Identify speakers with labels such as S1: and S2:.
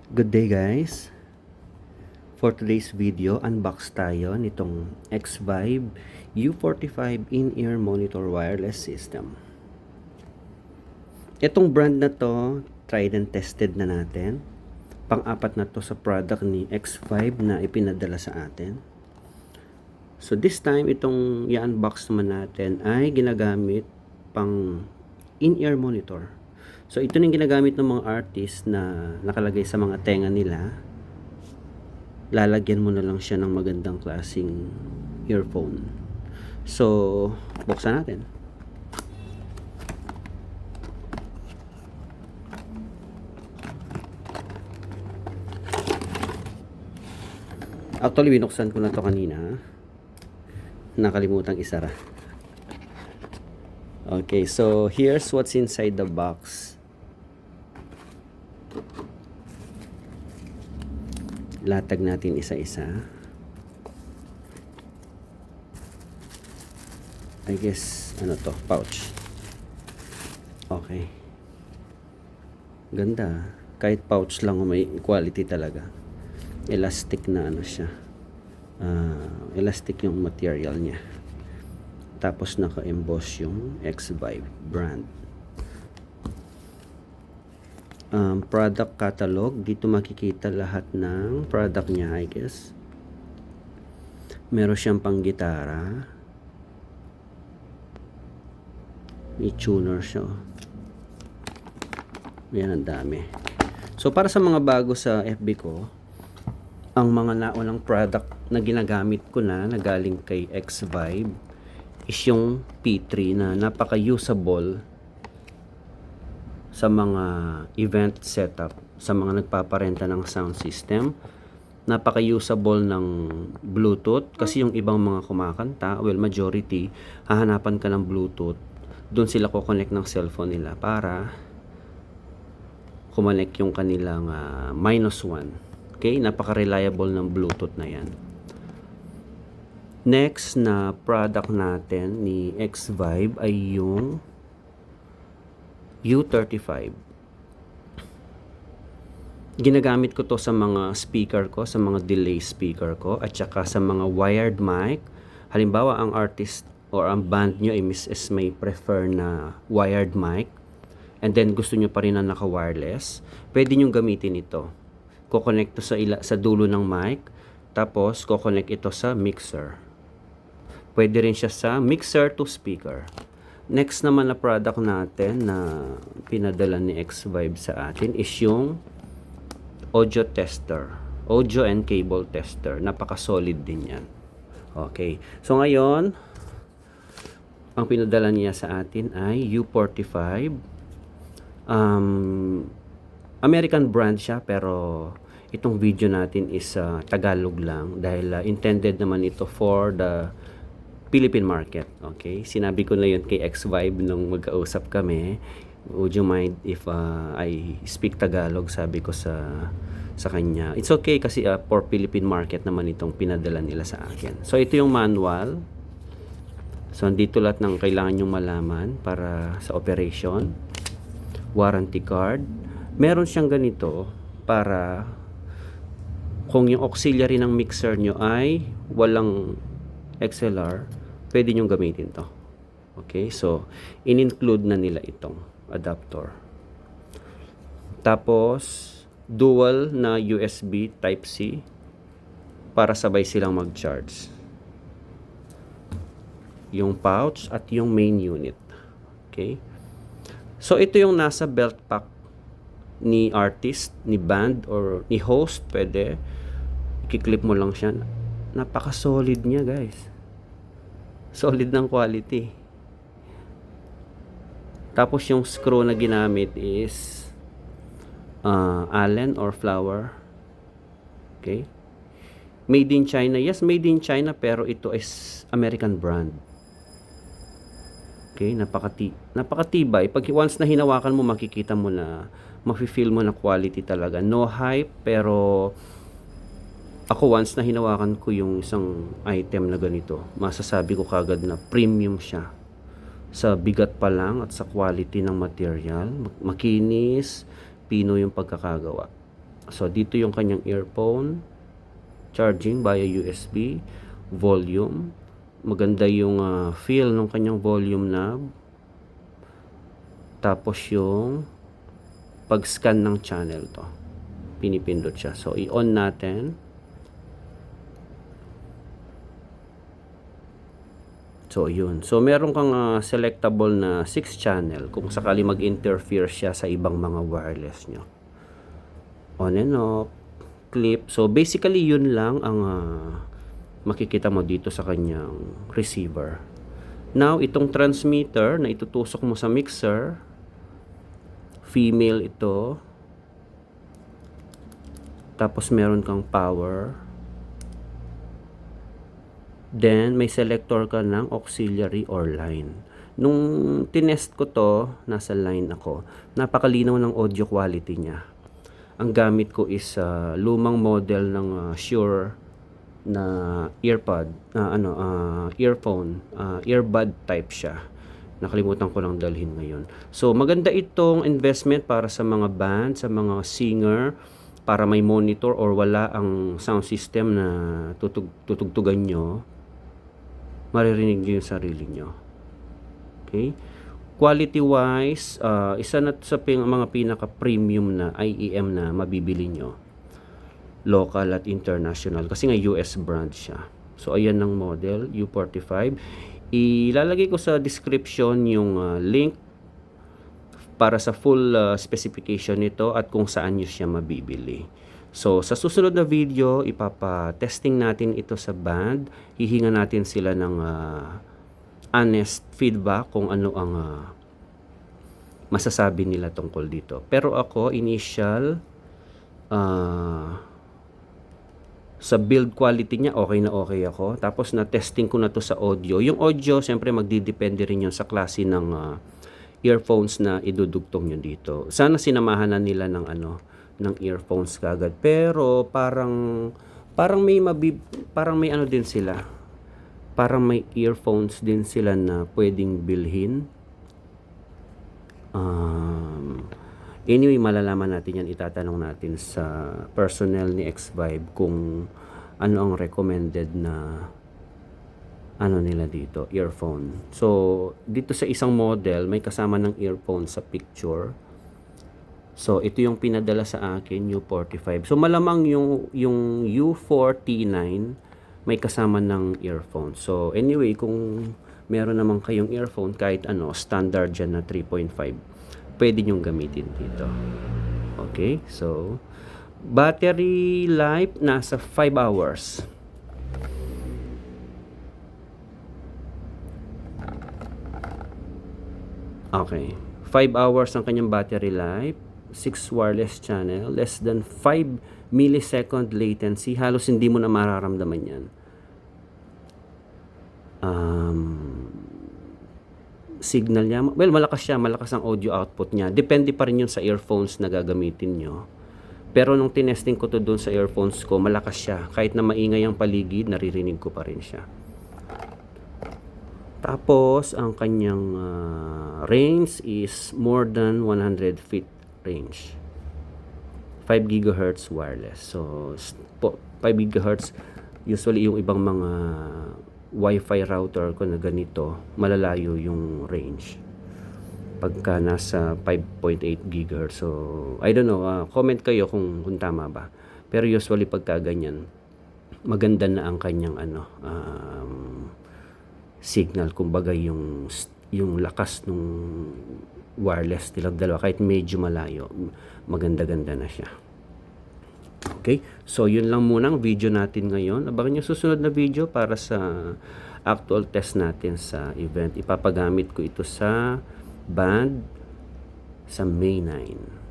S1: Good day guys! For today's video, unbox tayo nitong X-Vibe U45 in-ear monitor wireless system. Itong brand na to, tried and tested na natin. Pang-apat na to sa product ni X-Vibe na ipinadala sa atin. So this time, itong i-unbox naman natin ay ginagamit pang in-ear monitor. So ito yung ginagamit ng mga artist na nakalagay sa mga tenga nila. Lalagyan mo na lang siya ng magandang klaseng earphone. So buksan natin. Actually binuksan ko na to kanina. Nakalimutang isara. Okay, so here's what's inside the box. Latag natin isa-isa. I guess, ano to? Pouch. Okay. Ganda. Kahit pouch lang, may quality talaga. Elastic na ano siya. Elastic yung material niya. Tapos naka-emboss yung X-Vibe brand. Product catalog, dito makikita lahat ng product niya, I guess. Meron siyang pang gitara. May tuner siya. Yan, ang dami. So para sa mga bago sa FB ko, ang mga naunang product na ginagamit ko na galing kay X-Vibe is yung P3 na napaka-usable sa mga event setup, sa mga nagpaparenta ng sound system. Napaka-usable ng Bluetooth kasi yung ibang mga kumakanta, well, majority, hahanapan ka ng Bluetooth. Doon sila ko-connect ng cellphone nila para kumonect yung kanilang -1. Okay? Napaka-reliable ng Bluetooth na yan. Next na product natin ni X-Vibe ay yung U35. Ginagamit ko to sa mga speaker ko, sa mga delay speaker ko, at saka sa mga wired mic. Halimbawa, ang artist or ang band nyo is may prefer na wired mic, and then gusto nyo pa rin na naka-wireless, pwede nyo gamitin ito. Kukonect to sa dulo ng mic, tapos kukonect ito sa mixer. Pwede rin siya sa mixer to speaker. Next naman na product natin na pinadala ni X-Vibe sa atin is yung audio tester. Audio and cable tester. Napaka-solid din yan. Okay. So ngayon, ang pinadala niya sa atin ay U45. American brand siya, pero itong video natin is Tagalog lang dahil intended naman ito for the Philippine market. Okay, sinabi ko na yun kay X-Vibe nung magkausap kami. Would you mind if I speak Tagalog? Sabi ko sa kanya. It's okay kasi for Philippine market naman itong pinadala nila sa akin. So ito yung manual. So andito lahat ng kailangan nyong malaman para sa operation. Warranty card. Meron siyang ganito para kung yung auxiliary ng mixer nyo ay walang XLR, pwede nyo gamitin to. Okay, so in-include na nila itong adapter. Tapos dual na USB Type-C para sabay silang mag-charge. Yung pouch at yung main unit. Okay, so ito yung nasa belt pack ni artist, ni band, or ni host. Pwede i-clip mo lang siya. Napaka-solid niya, guys. Solid ng quality. Tapos yung screw na ginamit is Allen or Flower. Okay? Made in China. Yes, made in China, pero ito is American brand. Okay? Napakatibay. Pag once na hinawakan mo, makikita mo na, mafe-feel mo na quality talaga. No hype, pero ako once na hinawakan ko yung isang item na ganito, masasabi ko kagad na premium siya. Sa bigat pa lang at sa quality ng material, makinis, pino yung pagkakagawa. So, dito yung kanyang earphone, charging via USB, volume. Maganda yung feel ng kanyang volume knob. Tapos yung pag-scan ng channel to. Pinipindot siya. So, i-on natin. So, yun. So, meron kang selectable na 6 channel kung sakali mag-interfere siya sa ibang mga wireless nyo. On and off, clip. So, basically, yun lang ang makikita mo dito sa kanyang receiver. Now, itong transmitter na itutusok mo sa mixer, female ito. Tapos, meron kang power. Then, may selector ka ng auxiliary or line. Nung tinest ko to, nasa line ako, napakalinaw ng audio quality niya. Ang gamit ko is lumang model ng Shure na earphone, earbud type siya. Nakalimutan ko lang dalhin ngayon. So, maganda itong investment para sa mga band, sa mga singer, para may monitor or wala ang sound system na tutugtugan nyo, maririnig nyo yung sarili nyo. Okay? Quality wise, isa na sa mga pinaka-premium na IEM na mabibili nyo. Local at international. Kasi nga US brand siya. So, ayan ang model, U45. Ilalagay ko sa description yung link para sa full specification nito at kung saan nyo siya mabibili. So, sa susunod na video, ipapa-testing natin ito sa band. Hihinga natin sila ng honest feedback kung ano ang masasabi nila tungkol dito. Pero ako, initial, sa build quality niya, okay na okay ako. Tapos, na-testing ko na to sa audio. Yung audio, siyempre, magdidepende rin yun sa klase ng earphones na idudugtong nyo dito. Sana sinamahan na nila ng ng earphones kagad, pero parang may ano din sila, parang may earphones din sila na pwedeng bilhin. Anyway, malalaman natin yan, itatanong natin sa personnel ni X-Vibe kung ano ang recommended na nila dito, earphone. So, dito sa isang model, may kasama ng earphone sa picture. So, ito yung pinadala sa akin, U45. So, malamang yung U4T9 may kasama ng earphone. So, anyway, kung meron naman kayong earphone, kahit standard dyan na 3.5, pwede nyong gamitin dito. Okay? So, battery life, nasa 5 hours. Okay. 5 hours ang kanyang battery life. 6 wireless channel, less than 5 millisecond latency, halos hindi mo na mararamdaman yan. Signal niya, well, malakas siya, malakas ang audio output niya. Depende pa rin yun sa earphones na gagamitin nyo. Pero nung tinesting ko to doon sa earphones ko, malakas siya. Kahit na maingay ang paligid, naririnig ko pa rin siya. Tapos, ang kanyang range is more than 100 feet range. 5 GHz wireless. So, 5 GHz, usually yung ibang mga Wi-Fi router ko na ganito, malalayo yung range. Pagka nasa 5.8 GHz. So, I don't know, comment kayo kung tama ba. Pero usually pagka ganyan, maganda na ang kanyang signal. Kumbaga yung lakas nung wireless nilang dalawa, kahit medyo malayo, maganda-ganda na siya. Okay, so yun lang muna ang video natin ngayon. Abangan yung susunod na video para sa actual test natin sa event. Ipapagamit ko ito sa band sa May 9.